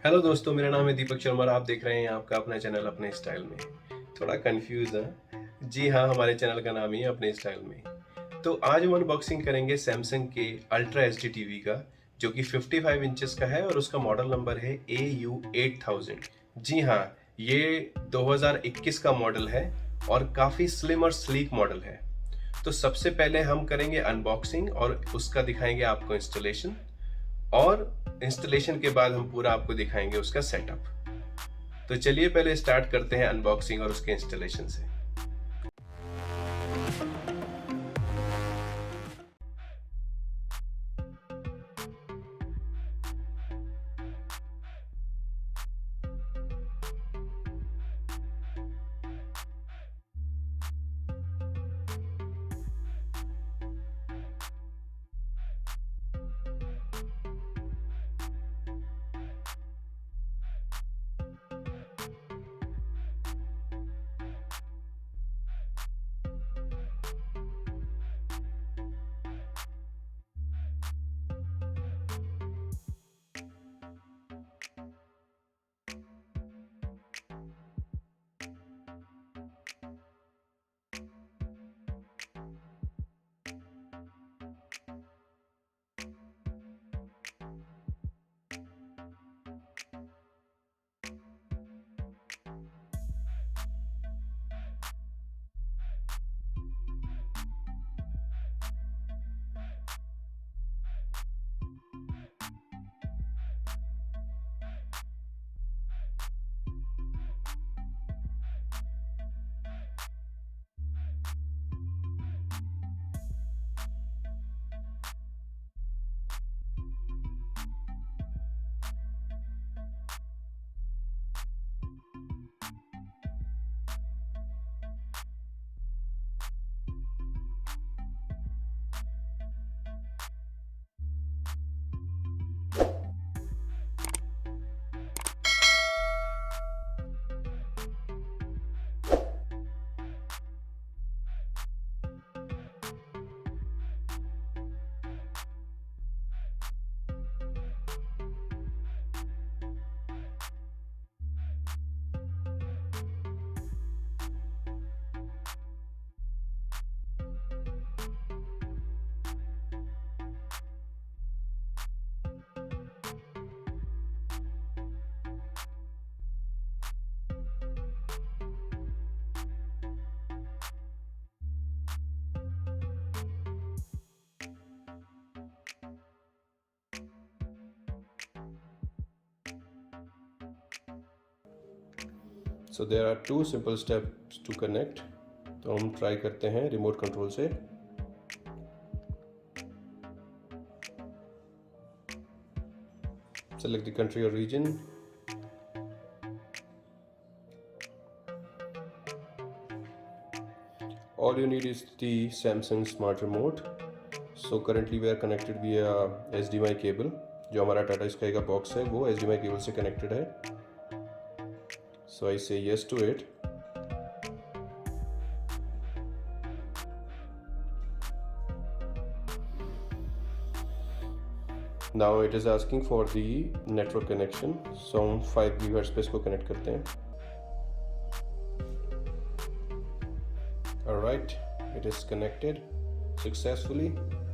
Hello दोस्तों, मेरा नाम है दीपक शर्मा और आप देख रहे हैं आपका अपना चैनल अपने स्टाइल में। थोड़ा कंफ्यूज है। जी हाँ, हमारे चैनल का नाम ही है अपने स्टाइल में। तो आज हम अनबॉक्सिंग करेंगे सैमसंग के अल्ट्रा एच डी टीवी का, जो कि 55 इंचेस का है और उसका मॉडल नंबर है AU8000। जी हाँ, ये 2021 का मॉडल है और काफ़ी स्लिम और स्लीक मॉडल है। तो सबसे पहले हम करेंगे अनबॉक्सिंग और उसका दिखाएंगे आपको इंस्टॉलेशन, और इंस्टॉलेशन के बाद हम पूरा आपको दिखाएंगे उसका सेटअप। तो चलिए पहले स्टार्ट करते हैं अनबॉक्सिंग और उसके इंस्टॉलेशन से। So there are two simple steps to connect. तो हम ट्राई करते हैं रिमोट कंट्रोल से। सेलेक्ट द कंट्री और region. All you need is the Samsung Smart Remote. So currently we are connected via HDMI cable। जो हमारा Tata sky का box है वो HDMI केबल से कनेक्टेड है। So I say yes to it। Now it is asking for the network connection। So हम 5 GHz पे इसको कनेक्ट करते हैं। Alright, it is connected successfully।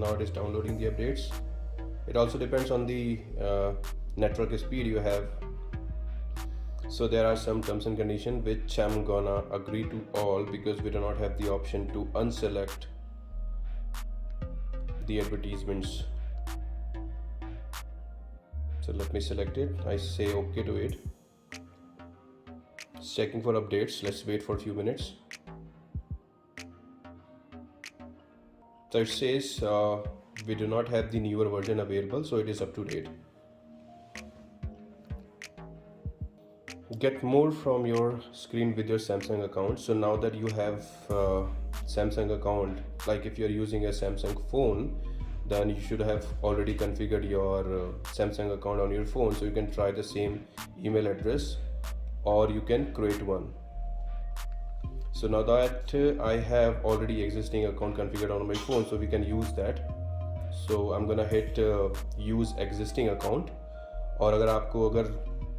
Now it is downloading the updates। It also depends on the network speed you have। So there are some terms and conditions which I'm gonna agree to all, because we do not have the option to unselect the advertisements। So let me select it। I say okay to it। It's checking for updates। Let's wait for a few minutes। So it says we do not have the newer version available, so it is up to date। Get more from your screen with your Samsung account। So now that you have Samsung account, like if you're using a Samsung phone, then you should have already configured your Samsung account on your phone, so you can try the same email address or you can create one। So now that I have already existing account configured on my phone, so we can use that। So I'm gonna hit use existing account। और अगर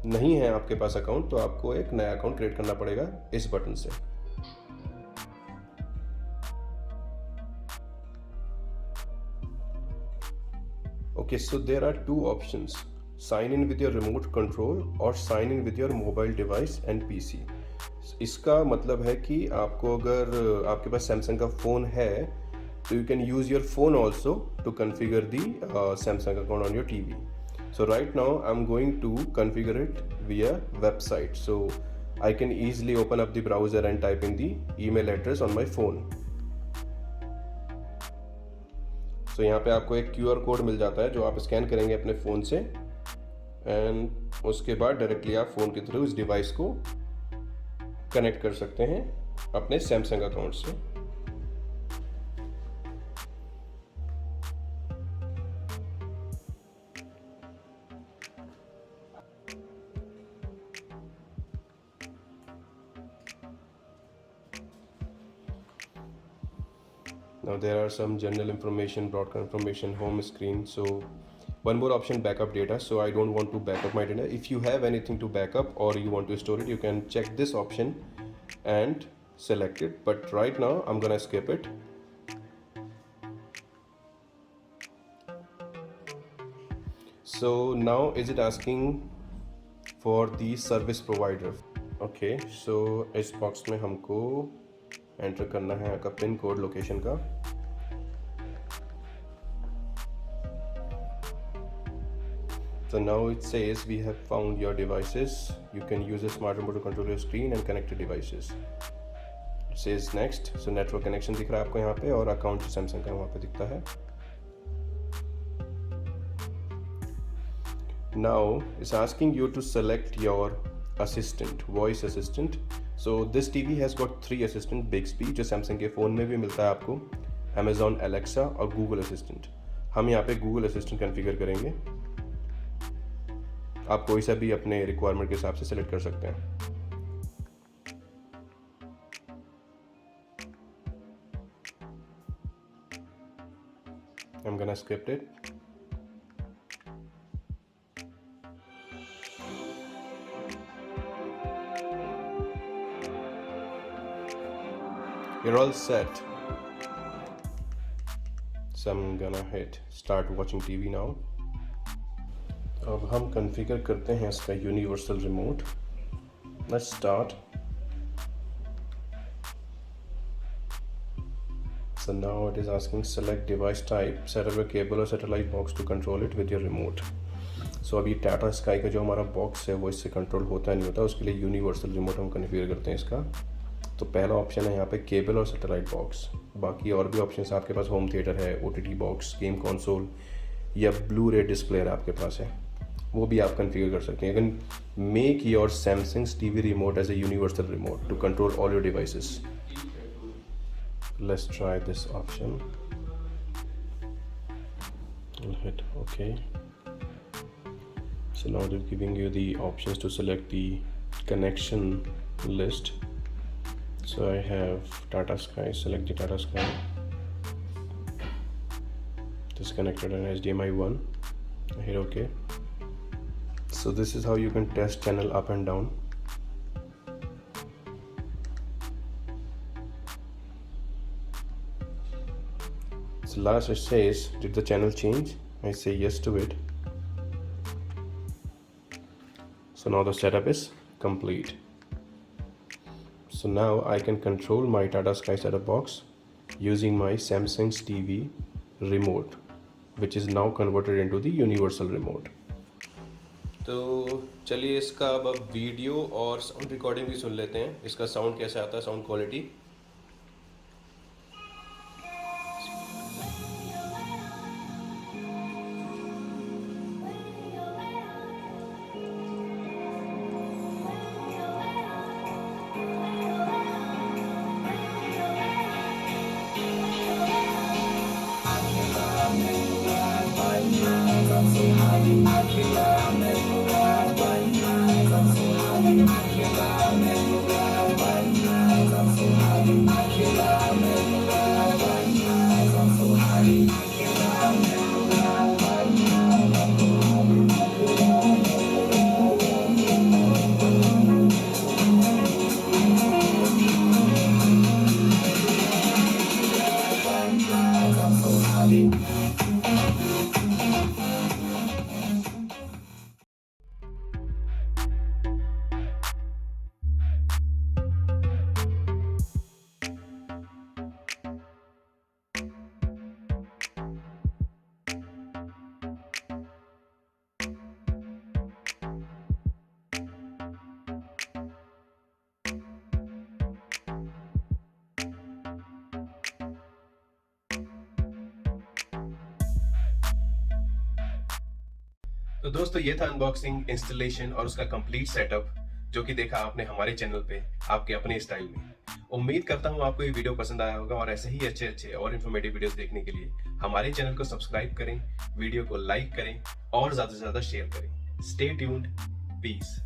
नहीं है आपके पास account तो आपको एक नया account create करना पड़ेगा इस बटन से। Okay, so there are two options: sign in with your remote control or sign in with your mobile device and PC. इसका मतलब है कि आपको अगर आपके पास सैमसंग का फ़ोन है तो you can use your phone also to configure the Samsung account on your TV. So right now I'm going to configure it via website. So I can easily open up the browser and type in the email address on my phone. So यहाँ पे आपको एक QR code मिल जाता है जो आप scan करेंगे अपने फ़ोन से, एंड उसके बाद डायरेक्टली आप फ़ोन के थ्रू इस डिवाइस को कनेक्ट कर सकते हैं अपने सैमसंग अकाउंट से। Now there are some general information, broadcast information, home screen. So one more option, backup data. So I don't want to backup my data. If you have anything to backup or you want to store it, you can check this option and select it. But right now I'm gonna skip it. So now is it asking for the service provider? Okay, so इस box में हमको enter करना है आपका pin code location का। So now it says we have found your devices. You can use a smart remote to control your screen and connect your devices. It says next. So network connection दिख रहा है आपको यहाँ पे और account Samsung का वहाँ पे दिखता है। Now it's asking you to select your assistant, voice assistant. So this TV has got 3 assistant: Bixby जो सैमसंग के फ़ोन में भी मिलता है आपको, Amazon Alexa और Google Assistant। हम यहाँ पे Google Assistant कॉन्फ़िगर करेंगे। आप कोई सा भी अपने रिक्वायरमेंट के हिसाब से सेलेक्ट कर सकते हैं। I'm gonna skip it. You're all set. So I'm gonna hit start watching TV now. अब हम कॉन्फ़िगर करते हैं इसका universal remote. Let's start. So now it is asking select device type, set up a cable or satellite box to control it with your remote. So अभी Tata sky का जो हमारा box है वो इससे कंट्रोल होता नहीं होता, उसके लिए यूनिवर्सल रिमोट हम कॉन्फ़िगर करते हैं इसका। तो पहला ऑप्शन है यहाँ पे केबल और सैटेलाइट बॉक्स। बाकी और भी ऑप्शन आपके पास होम थिएटर है, OTT बॉक्स, गेम कंसोल या ब्लू रे डिस्प्ले आपके पास है, वो भी आप कॉन्फ़िगर कर सकते हैं। You can make your Samsung's TV remote as a universal remote to control all your devices. Let's try this option. Hit OK. So now they're giving you the options to select the connection list. So I have Tata Sky, select the Tata Sky. This connected on HDMI 1. Hit OK. So this is how you can test channel up and down. So last it says, did the channel change? I say yes to it. So now the setup is complete. So now I can control my Tata Sky setup box using my Samsung's TV remote, which is now converted into the universal remote. तो चलिए इसका अब video और sound recording भी सुन लेते हैं, इसका sound कैसा आता है, साउंड क्वालिटी। तो दोस्तों ये था अनबॉक्सिंग, इंस्टॉलेशन और उसका कंप्लीट सेटअप जो कि देखा आपने हमारे चैनल पे आपके अपने स्टाइल में। उम्मीद करता हूँ आपको ये वीडियो पसंद आया होगा और ऐसे ही अच्छे अच्छे और इन्फॉर्मेटिव वीडियोस देखने के लिए हमारे चैनल को सब्सक्राइब करें, वीडियो को लाइक करें और ज़्यादा से ज़्यादा शेयर करें। Stay tuned, piece.